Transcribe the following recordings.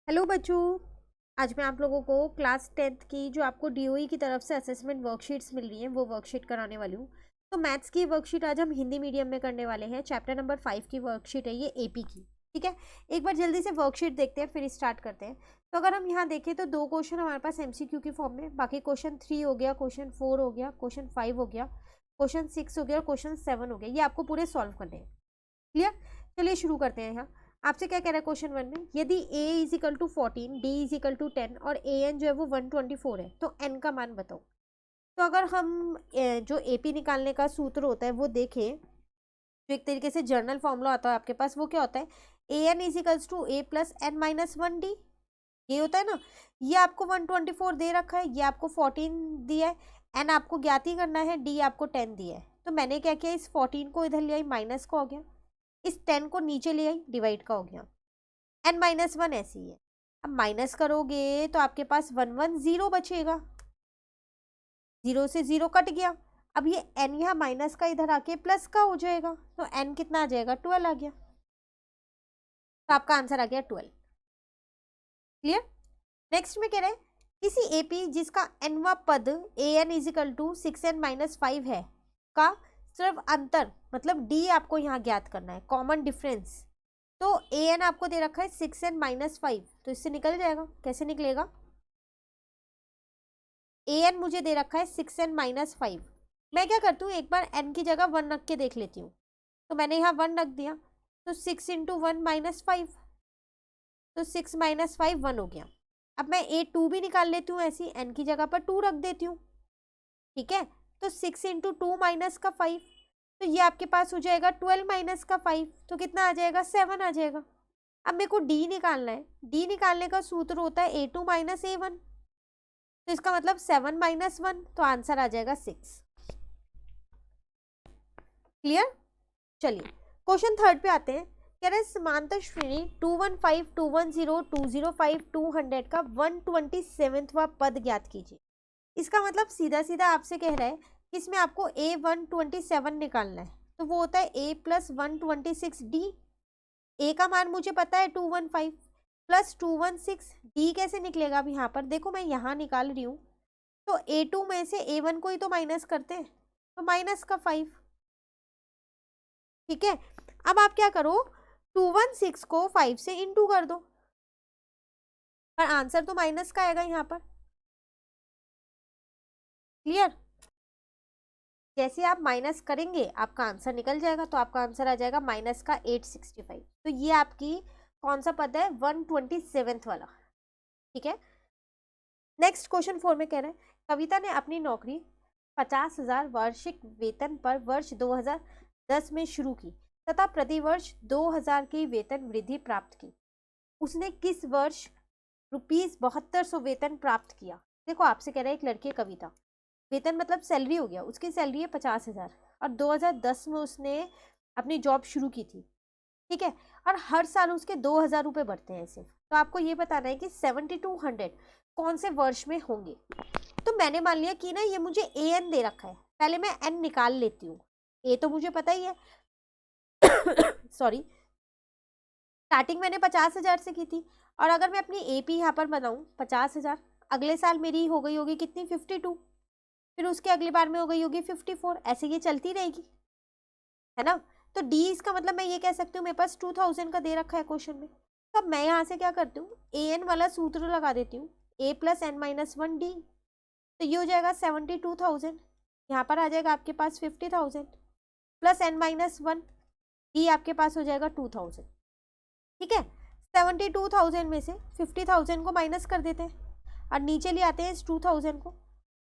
Hello बच्चों। आज मैं आप लोगों को क्लास 10th की जो आपको डीओई की तरफ से असेसमेंट वर्कशीट्स मिल रही हैं वो वर्कशीट कराने वाली हूँ। तो मैथ्स की वर्कशीट आज हम हिंदी मीडियम में करने वाले हैं। चैप्टर नंबर 5 की वर्कशीट है ये एपी की। ठीक है, एक बार जल्दी से वर्कशीट देखते हैं फिर स्टार्ट करते हैं। तो अगर हम यहाँ देखें तो 2 क्वेश्चन हमारे पास एमसीक्यू की फॉर्म में, बाकी क्वेश्चन 3 हो गया, क्वेश्चन 4 हो गया, क्वेश्चन 5 हो गया, क्वेश्चन 6 हो गया और क्वेश्चन 7 हो गया। ये आपको पूरे सॉल्व करने हैं। क्लियर? चलिए शुरू करते हैं। यहाँ आपसे क्या कह रहा है क्वेश्चन 1 में, यदि a is equal to 14, d is equal to 10 और an जो है वो 124 है तो n का मान बताओ। तो अगर हम जो AP निकालने का सूत्र होता है वो देखें, जो एक तरीके से जर्नल फॉर्मूला आता है आपके पास, वो क्या होता है, an is equals to a plus n minus 1d। ये होता है ना। ये आपको 124 दे रखा है, ये आपको 14 दिया है, n आपको ज्ञात ही करना है, d आपको 10 दिया है। तो मैंने क्या किया, इस 14 को इधर ले आई, माइनस का हो गया, इस 10 को नीचे ले आई, डिवाइड का हो गया, n माइनस 1 ऐसी ही है। अब माइनस करोगे तो आपके पास 110 बचेगा, 0 से 0 कट गया। अब ये n यहाँ माइनस का इधर आके प्लस का हो जाएगा, तो n कितना आ जाएगा, 12 आ गया। तो आपका आंसर आ गया 12। क्लियर? नेक्स्ट में कह रहे हैं किसी एपी जिसका nवा पद an is equal to 6n minus 5 है का सिर्फ अंतर, मतलब d आपको यहाँ ज्ञात करना है, कॉमन डिफरेंस। तो an आपको दे रखा है 6n माइनस 5, तो इससे निकल जाएगा। कैसे निकलेगा, an मुझे दे रखा है 6n माइनस 5। मैं क्या करती हूँ, एक बार n की जगह 1 रख के देख लेती हूँ। तो मैंने यहाँ 1 रख दिया, तो 6 इंटू 1 माइनस 5, तो 6 माइनस 5 1 हो गया। अब मैं a2 भी निकाल लेती हूँ, ऐसी n की जगह पर 2 रख देती हूँ। ठीक है, तो 6 इंटू 2 माइनस का 5, तो ये आपके पास हो जाएगा 12 माइनस का 5, तो कितना आ जाएगा, 7 आ जाएगा। अब मेरे को d निकालना है, d निकालने का सूत्र होता है a2 माइनस a1, तो इसका मतलब 7 माइनस 1, तो आंसर आ जाएगा 6। क्लियर? चलिए क्वेश्चन 3 पे आते हैं। कह रहे समांतर श्रेणी 215, 210, 205, 200 का 127वां पद ज्ञात कीजिए। इसका मतलब सीधा सीधा आपसे कह रहा है कि इसमें आपको a127 निकालना है, तो वो होता है a प्लस 126d। a का मान मुझे पता है 215 प्लस 216, d कैसे निकलेगा। अब यहाँ पर देखो, मैं यहाँ निकाल रही हूँ, तो a2 में से a1 को ही तो माइनस करते हैं, तो माइनस का 5। ठीक है, अब आप क्या करो, 216 को 5 से इंटू कर दो, पर आंसर तो माइनस का आएगा यहाँ पर। क्लियर? जैसे आप माइनस करेंगे आपका आंसर निकल जाएगा, तो आपका आंसर आ जाएगा माइनस का 865। तो ये आपकी कौन सा पद है, 127 वाला। ठीक है, नेक्स्ट क्वेश्चन 4 में कह रहे हैं कविता ने अपनी नौकरी 50,000 वार्षिक वेतन पर वर्ष 2010 में शुरू की तथा प्रतिवर्ष 2000 की वेतन वृद्धि प्राप्त की। उसने किस वर्ष ₹7200 वेतन प्राप्त किया। देखो आपसे कह रहा है एक लड़की कविता, वेतन मतलब सैलरी हो गया, उसकी सैलरी है 50,000 और 2010 में उसने अपनी जॉब शुरू की थी। ठीक है, और हर साल उसके 2000 रुपये बढ़ते हैं सिर्फ। तो आपको ये बताना है कि 7200 कौन से वर्ष में होंगे। तो मैंने मान लिया कि ना ये मुझे an दे रखा है, पहले मैं n निकाल लेती हूँ। a तो मुझे पता ही है सॉरी, स्टार्टिंग मैंने 50,000 से की थी, और अगर मैं अपनी AP यहाँ पर बनाऊँ 50,000, अगले साल मेरी हो गई होगी कितनी, 52, फिर उसके अगली बार में हो गई होगी 54, ऐसे ये चलती रहेगी, है ना। तो D इसका मतलब मैं ये कह सकती हूँ मेरे पास 2000 का दे रखा है क्वेश्चन में। तो अब मैं यहाँ से क्या करती हूँ, an वाला सूत्र लगा देती हूँ, a plus n minus 1d, तो ये हो जाएगा 72,000। यहाँ पर आ जाएगा आपके पास 50,000 प्लस n माइनस 1, d आपके पास हो जाएगा 2000। ठीक है, 72,000 में से 50,000 को माइनस कर देते हैं और नीचे ले आते हैं इस 2000 को,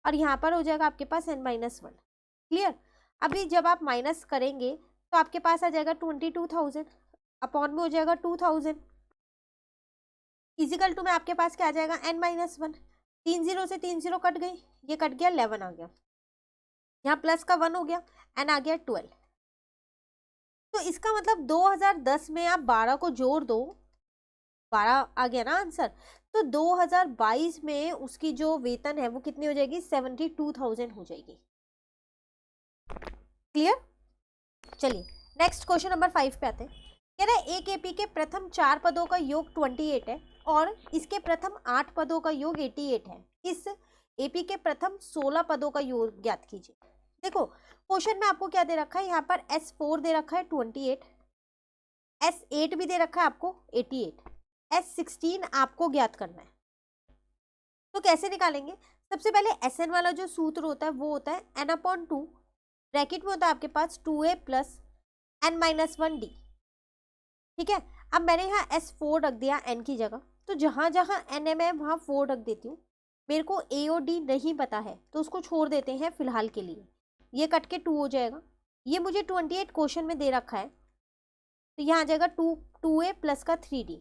और यहाँ पर हो जाएगा आपके पास n माइनस 1। क्लियर? अभी जब आप माइनस करेंगे तो आपके पास आ जाएगा 22,000, अपॉन में हो जाएगा 2000, इजिकल टू में आपके पास क्या आ जाएगा, n माइनस 1। 3 0 से 3 0 कट गई, ये कट गया, 11 आ गया, यहाँ प्लस का 1 हो गया, n आ गया 12। तो इसका मतलब 2010 में आप 12 को जोड़ दो, 12 आ गया ना आंसर। तो 2022 में उसकी जो वेतन है वो कितनी हो जाएगी, 72,000 हो जाएगी। क्लियर? चलिए नेक्स्ट क्वेश्चन नंबर 5 पे आते हैं। कह रहा है एक एपी के प्रथम 4 पदों का योग 28 है और इसके प्रथम 8 पदों का योग 88 है। इस एपी के प्रथम 16 पदों का योग ज्ञात कीजिए। देखो क्वेश्चन में आपको क्या दे रखा है, यहाँ पर S4 दे रखा है 28, S8 भी दे रखा है आपको 88, S16 आपको ज्ञात करना है। तो कैसे निकालेंगे? सबसे पहले Sn वाला जो सूत्र होता है वो होता है n/2, ब्रैकेट में होता है आपके पास 2a प्लस n-1d। ठीक है, अब मैंने यहाँ S4 रख दिया n की जगह, तो जहाँ जहाँ n है मैं वहाँ 4 रख देती हूँ। मेरे को a और d नहीं पता है तो उसको छोड़ देते हैं फिलहाल के लिए। ये कट के 2 हो जाएगा। ये मुझे 28 क्वेश्चन में दे रखा है, तो यहाँ आ जाएगा 2a प्लस का 3d।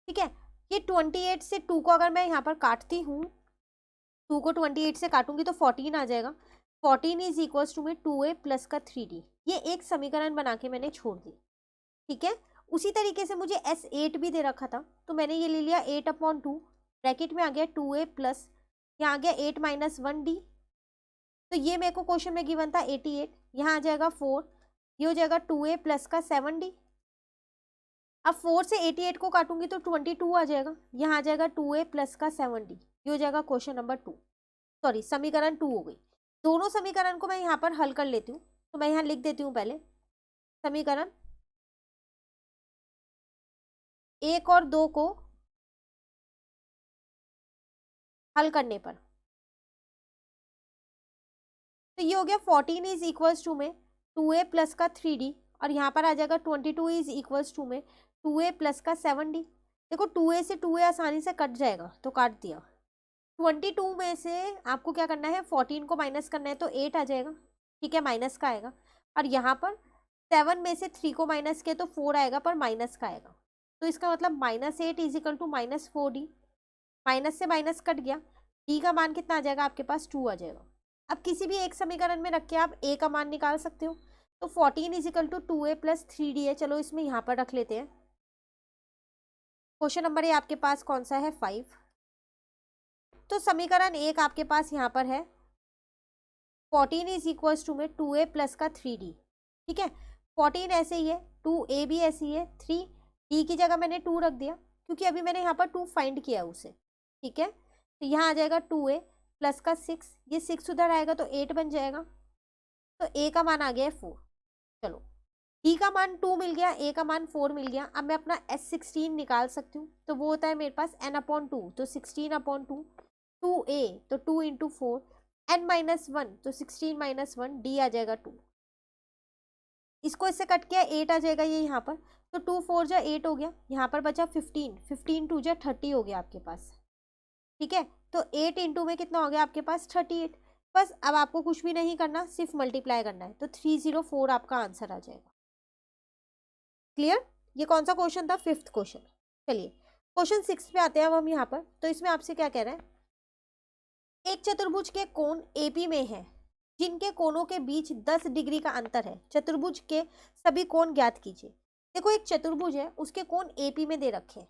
ठीक है, ये 28 से 2 को अगर मैं यहाँ पर काटती हूँ, 2 को 28 से काटूंगी तो 14 आ जाएगा। 14 इज इक्वल्स टू में 2a प्लस का 3d। ये एक समीकरण बना के मैंने छोड़ दी। ठीक है, उसी तरीके से मुझे S8 भी दे रखा था, तो मैंने ये ले लिया 8/2, ब्रैकेट में आ गया 2a प्लस, यहाँ आ गया 8-1d। तो ये मेरे को क्वेश्चन में गिवन था 88, यहाँ आ जाएगा 4, ये हो जाएगा 2a प्लस का 7d। अब 4 से 88 को काटूंगी तो 22 आ जाएगा, यहाँ आ जाएगा 2a प्लस का 7d। ये हो जाएगा क्वेश्चन नंबर 2, सॉरी समीकरण 2 हो गई। दोनों समीकरण को मैं यहाँ पर हल कर लेती हूँ, तो मैं यहाँ लिख देती हूँ पहले समीकरण 1 और 2 को हल करने पर, तो ये हो गया 14 इज इक्वल्स टू में 2a प्लस का 3d, और यहाँ पर आ जाएगा 22 इज इक्वल्स टू में 2a प्लस का 7d। देखो 2a से 2a आसानी से कट जाएगा तो काट दिया। 22 में से आपको क्या करना है, 14 को माइनस करना है, तो 8 आ जाएगा। ठीक है, माइनस का आएगा। और यहाँ पर 7 में से 3 को माइनस किया तो 4 आएगा, पर माइनस का आएगा। तो इसका मतलब -8 is equal to -4d। Minus से माइनस कट गया, d का मान कितना आ जाएगा आपके पास, 2 आ जाएगा। अब किसी भी एक समीकरण में रख के आप a का मान निकाल सकते हो। तो 14 is equal to 2a plus 3d है। चलो इसमें यहाँ पर रख लेते हैं। क्वेश्चन नंबर ये आपके पास कौन सा है, 5। तो समीकरण 1 आपके पास यहाँ पर है 14 इज इक्वल्स टू में 2a प्लस का 3d। ठीक है, 14 ऐसे ही है, 2a भी ऐसे ही है, 3d की जगह मैंने 2 रख दिया क्योंकि अभी मैंने यहाँ पर 2 फाइंड किया उसे। ठीक है, तो यहाँ आ जाएगा 2a प्लस का 6, ये 6 उधर आएगा तो 8 बन जाएगा। तो a का मान आ गया है 4। चलो d का मान 2 मिल गया, a का मान 4 मिल गया। अब मैं अपना S16 निकाल सकती हूँ, तो वो होता है मेरे पास n/2, तो 16/2, 2a तो 2 इंटू 4, n-1 तो 16-1, d आ जाएगा 2। इसको इससे कट किया 8 आ जाएगा ये यहाँ पर, तो 2 4 जा 8 हो गया। यहाँ पर बचा 15, 15 2 जा 30 हो गया आपके पास। ठीक है, तो 8 इंटू में कितना हो गया आपके पास, 38। बस अब आपको कुछ भी नहीं करना, सिर्फ मल्टीप्लाई करना है, तो 304 आपका आंसर आ जाएगा। क्लियर? ये कौन सा क्वेश्चन था, 5th क्वेश्चन। चलिए क्वेश्चन 6 पे आते हैं अब हम यहाँ पर। तो इसमें आपसे क्या कह रहा है, एक चतुर्भुज के कोण एपी में है जिनके कोणों के बीच 10 डिग्री का अंतर है। चतुर्भुज के सभी कोण ज्ञात कीजिए। देखो एक चतुर्भुज है, उसके कोण एपी में दे रखे हैं।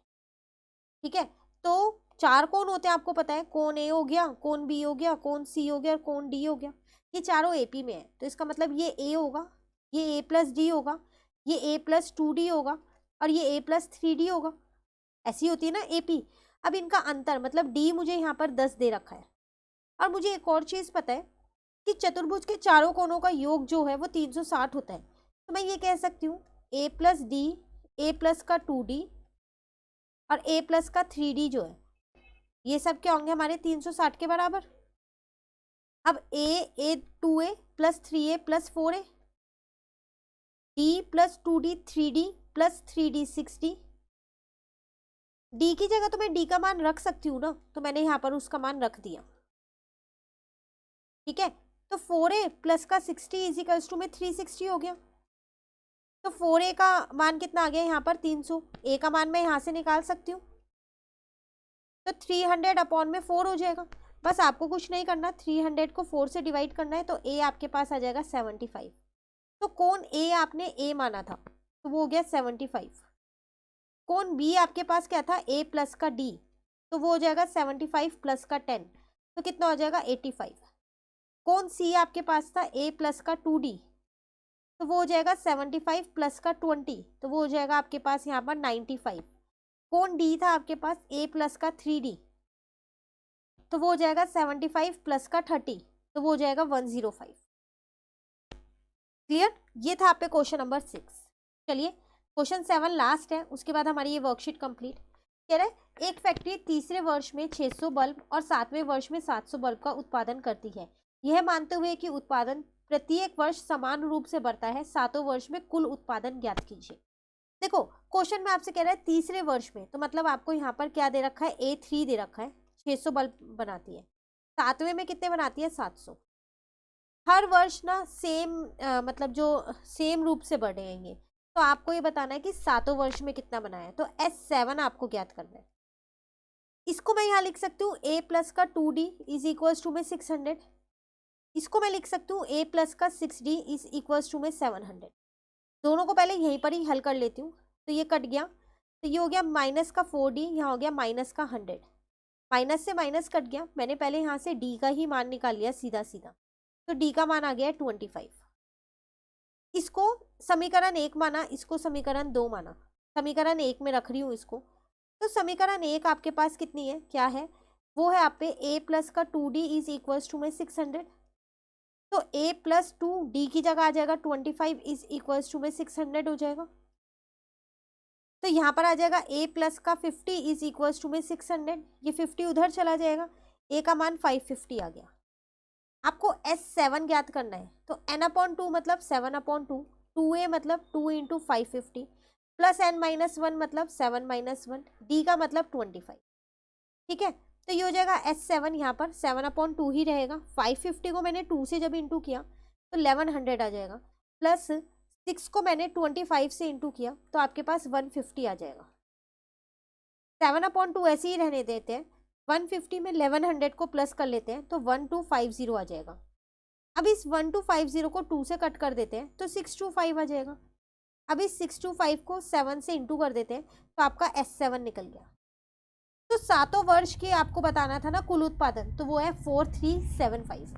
ठीक है, तो 4 कोण होते हैं आपको पता है, कोण ए हो गया, कोण बी हो गया, कोण सी हो गया और कोण डी हो गया। ये चारों एपी में है, तो इसका मतलब ये ए होगा, ये ए प्लस डी होगा, ये ए प्लस 2d होगा और ये ए प्लस 3d होगा। ऐसी होती है ना एपी। अब इनका अंतर मतलब डी मुझे यहाँ पर 10 दे रखा है। और मुझे एक और चीज़ पता है कि चतुर्भुज के चारों कोणों का योग जो है वो 360 होता है। तो मैं ये कह सकती हूँ a plus D, A plus का 2d और a प्लस का 3d जो है, ये सब क्या होंगे हमारे 360 के बराबर। अब a 2a plus 3a plus 4a, d plus 2d 3d plus 3d 6d। d की जगह तो मैं d का मान रख सकती हूँ ना, तो मैंने यहाँ पर उसका मान रख दिया। ठीक है, तो 4a प्लस का 60 इजिकल्स टू में 360 हो गया। तो 4a का मान कितना आ गया यहाँ पर, 300। a का मान मैं यहाँ से निकाल सकती हूँ, तो 300/4 हो जाएगा। बस आपको कुछ नहीं करना, 300 को 4 से डिवाइड करना है, तो a आपके पास आ जाएगा 75। तो कोण a आपने a माना था तो वो हो गया 75। कोण b आपके पास क्या था, a प्लस का d, तो वो हो जाएगा 75 प्लस का 10, तो कितना हो जाएगा 85। कोण सी आपके पास था a प्लस का 2d, तो वो हो जाएगा 75 प्लस का 20, तो वो हो जाएगा आपके पास यहाँ पर 95। कौन डी था आपके पास, ए प्लस का 3D, तो वो हो जाएगा 75 प्लस का 30, तो वो हो जाएगा 105। क्लियर, ये था आप पे क्वेश्चन नंबर 6। चलिए क्वेश्चन 7 लास्ट है, उसके बाद हमारी ये वर्कशीट कंप्लीट। कह रहा है एक फैक्ट्री तीसरे वर्ष में 600 बल्ब और 7वें वर्ष में 700 बल्ब का उत्पादन करती है। यह मानते हुए कि उत्पादन प्रत्येक वर्ष समान रूप से बढ़ता है, 7वें वर्ष में कुल उत्पादन ज्ञात कीजिए। देखो क्वेश्चन में आपसे कह रहा है तीसरे वर्ष में, तो मतलब आपको यहाँ पर क्या दे रखा है, A3 दे रखा है, 600 बल्ब बनाती है। 7वें में कितने बनाती है, 700। हर वर्ष ना सेम मतलब जो सेम रूप से बढ़ेंगे, तो आपको ये बताना है कि 7वें वर्ष में कितना बनाया है, तो S7 आपको ज्ञात करना है। इसको मैं यहाँ लिख सकती हूँ A प्लस का 2D इज इक्वल्स टू में 600। इसको मैं लिख सकती हूँ A प्लस का 6D इज इक्वल्स टू में 700। दोनों को पहले यहीं पर ही हल कर लेती हूँ, तो ये कट गया, तो ये हो गया माइनस का 4D, यहाँ हो गया माइनस का 100। माइनस से माइनस कट गया, मैंने पहले यहाँ से D का ही मान निकाल लिया सीधा सीधा, तो D का मान आ गया 25। इसको समीकरण 1 माना, इसको समीकरण 2 माना, समीकरण 1 में रख रही हूँ इसको। तो समीकरण 1 आपके पास कितनी है, क्या है, वो है आप पे A प्लस का 2D इज इक्वल्स टू में 600। तो A प्लस 2D की जगह आ जाएगा 25 इज इक्वल्स टू में 600 हो जाएगा। तो यहाँ पर आ जाएगा A प्लस का 50 इज इक्वल्स टू में 600, ये 50 उधर चला जाएगा, A का मान 550 आ गया। आपको S7 ज्ञात करना है, तो n/2 मतलब 7/2, 2A मतलब 2 इंटू 550 प्लस n-1 मतलब 7-1, D का मतलब 25। ठीक है, तो ये हो जाएगा S7, यहाँ पर 7/2 ही रहेगा। 550 को मैंने 2 से जब इंटू किया तो 1100 आ जाएगा, प्लस 6 को मैंने 25 से इंटू किया तो आपके पास 150 आ जाएगा। 7/2 ऐसे ही रहने देते हैं, 150 में 1100 को प्लस कर लेते हैं तो 1250 आ जाएगा। अब इस 1250 को 2 से कट कर देते हैं तो 625 आ जाएगा। अब इस 625 को 7 से इंटू कर देते हैं तो आपका S7 निकल गया। तो 7वें वर्ष के आपको बताना था ना कुल उत्पादन, तो वो है 4375।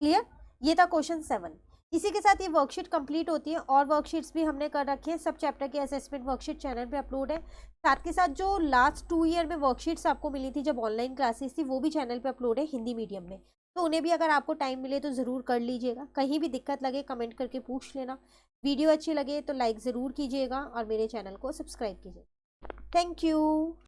क्लियर, ये था क्वेश्चन 7। इसी के साथ ये वर्कशीट कंप्लीट होती है, और वर्कशीट्स भी हमने कर रखी है, सब चैप्टर की असेसमेंट वर्कशीट चैनल पे अपलोड है। साथ के साथ जो लास्ट 2 ईयर में वर्कशीट्स आपको मिली थी जब ऑनलाइन क्लासेस थी, वो भी चैनल पे अपलोड है हिंदी मीडियम में, तो उन्हें भी अगर आपको टाइम मिले तो ज़रूर कर लीजिएगा। कहीं भी दिक्कत लगे कमेंट करके पूछ लेना। वीडियो अच्छी लगे तो लाइक ज़रूर कीजिएगा और मेरे चैनल को सब्सक्राइब कीजिएगा। Thank you.